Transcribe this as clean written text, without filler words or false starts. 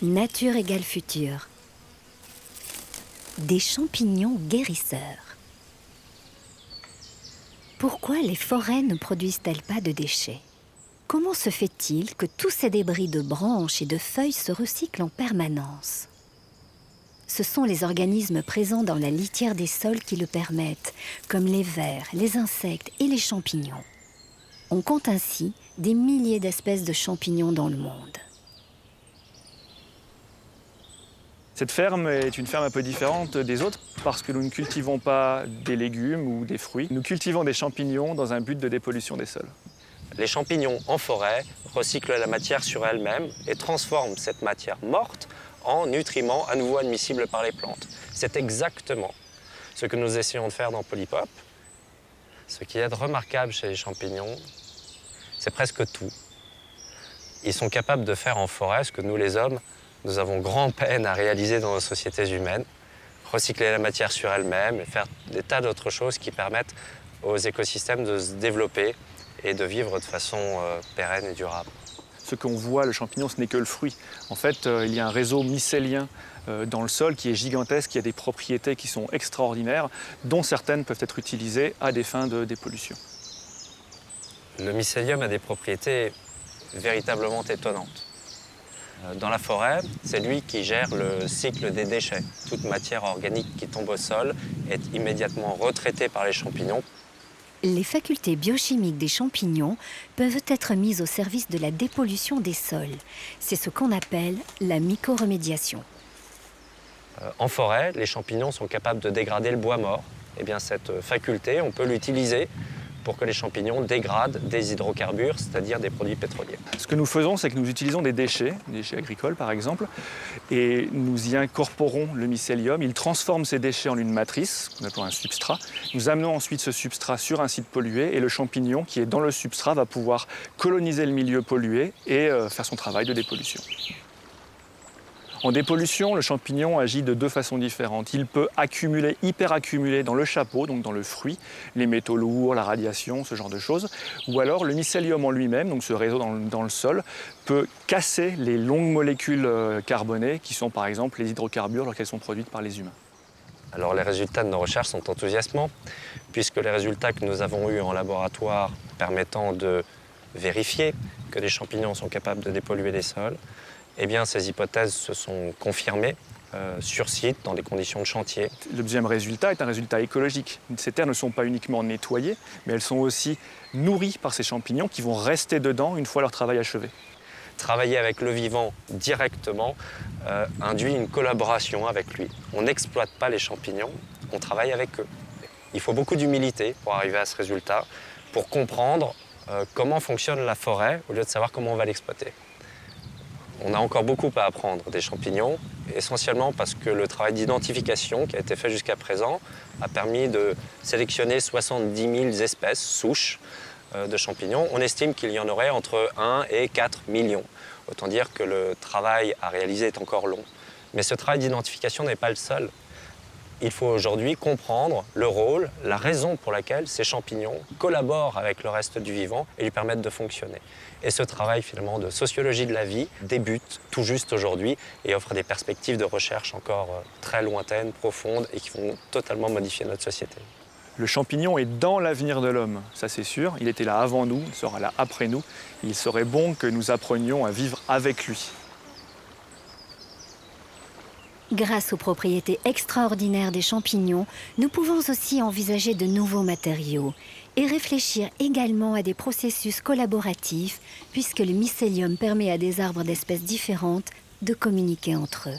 Nature égale futur. Des champignons guérisseurs. Pourquoi les forêts ne produisent-elles pas de déchets? Comment se fait-il que tous ces débris de branches et de feuilles se recyclent en permanence? Ce sont les organismes présents dans la litière des sols qui le permettent, comme les vers, les insectes et les champignons. On compte ainsi des milliers d'espèces de champignons dans le monde. Cette ferme est une ferme un peu différente des autres parce que nous ne cultivons pas des légumes ou des fruits. Nous cultivons des champignons dans un but de dépollution des sols. Les champignons en forêt recyclent la matière sur elle-même et transforment cette matière morte en nutriments à nouveau admissibles par les plantes. C'est exactement ce que nous essayons de faire dans Polypop. Ce qui est remarquable chez les champignons, c'est presque tout. Ils sont capables de faire en forêt ce que nous, les hommes, nous avons grand peine à réaliser dans nos sociétés humaines. Recycler la matière sur elle-même et faire des tas d'autres choses qui permettent aux écosystèmes de se développer et de vivre de façon pérenne et durable. Ce qu'on voit, le champignon, ce n'est que le fruit. En fait, il y a un réseau mycélien dans le sol qui est gigantesque, qui a des propriétés qui sont extraordinaires, dont certaines peuvent être utilisées à des fins de dépollution. Le mycélium a des propriétés véritablement étonnantes. Dans la forêt, c'est lui qui gère le cycle des déchets. Toute matière organique qui tombe au sol est immédiatement retraitée par les champignons. Les facultés biochimiques des champignons peuvent être mises au service de la dépollution des sols. C'est ce qu'on appelle la mycoremédiation. En forêt, les champignons sont capables de dégrader le bois mort. Eh bien, cette faculté, on peut l'utiliser pour que les champignons dégradent des hydrocarbures, c'est-à-dire des produits pétroliers. Ce que nous faisons, c'est que nous utilisons des déchets agricoles par exemple, et nous y incorporons le mycélium. Il transforme ces déchets en une matrice, qu'on appelle un substrat. Nous amenons ensuite ce substrat sur un site pollué, et le champignon qui est dans le substrat va pouvoir coloniser le milieu pollué et faire son travail de dépollution. En dépollution, le champignon agit de deux façons différentes. Il peut accumuler, hyperaccumuler dans le chapeau, donc dans le fruit, les métaux lourds, la radiation, ce genre de choses. Ou alors le mycélium en lui-même, donc ce réseau dans le sol, peut casser les longues molécules carbonées qui sont par exemple les hydrocarbures lorsqu'elles sont produites par les humains. Alors les résultats de nos recherches sont enthousiasmants, puisque les résultats que nous avons eus en laboratoire permettant de vérifier que les champignons sont capables de dépolluer les sols, eh bien, ces hypothèses se sont confirmées sur site, dans des conditions de chantier. Le deuxième résultat est un résultat écologique. Ces terres ne sont pas uniquement nettoyées, mais elles sont aussi nourries par ces champignons qui vont rester dedans une fois leur travail achevé. Travailler avec le vivant directement induit une collaboration avec lui. On n'exploite pas les champignons, on travaille avec eux. Il faut beaucoup d'humilité pour arriver à ce résultat, pour comprendre comment fonctionne la forêt au lieu de savoir comment on va l'exploiter. On a encore beaucoup à apprendre des champignons, essentiellement parce que le travail d'identification qui a été fait jusqu'à présent a permis de sélectionner 70 000 espèces, souches de champignons. On estime qu'il y en aurait entre 1 et 4 millions. Autant dire que le travail à réaliser est encore long. Mais ce travail d'identification n'est pas le seul. Il faut aujourd'hui comprendre le rôle, la raison pour laquelle ces champignons collaborent avec le reste du vivant et lui permettent de fonctionner. Et ce travail finalement de sociologie de la vie débute tout juste aujourd'hui et offre des perspectives de recherche encore très lointaines, profondes et qui vont totalement modifier notre société. Le champignon est dans l'avenir de l'homme, ça c'est sûr. Il était là avant nous, il sera là après nous. Il serait bon que nous apprenions à vivre avec lui. Grâce aux propriétés extraordinaires des champignons, nous pouvons aussi envisager de nouveaux matériaux et réfléchir également à des processus collaboratifs, puisque le mycélium permet à des arbres d'espèces différentes de communiquer entre eux.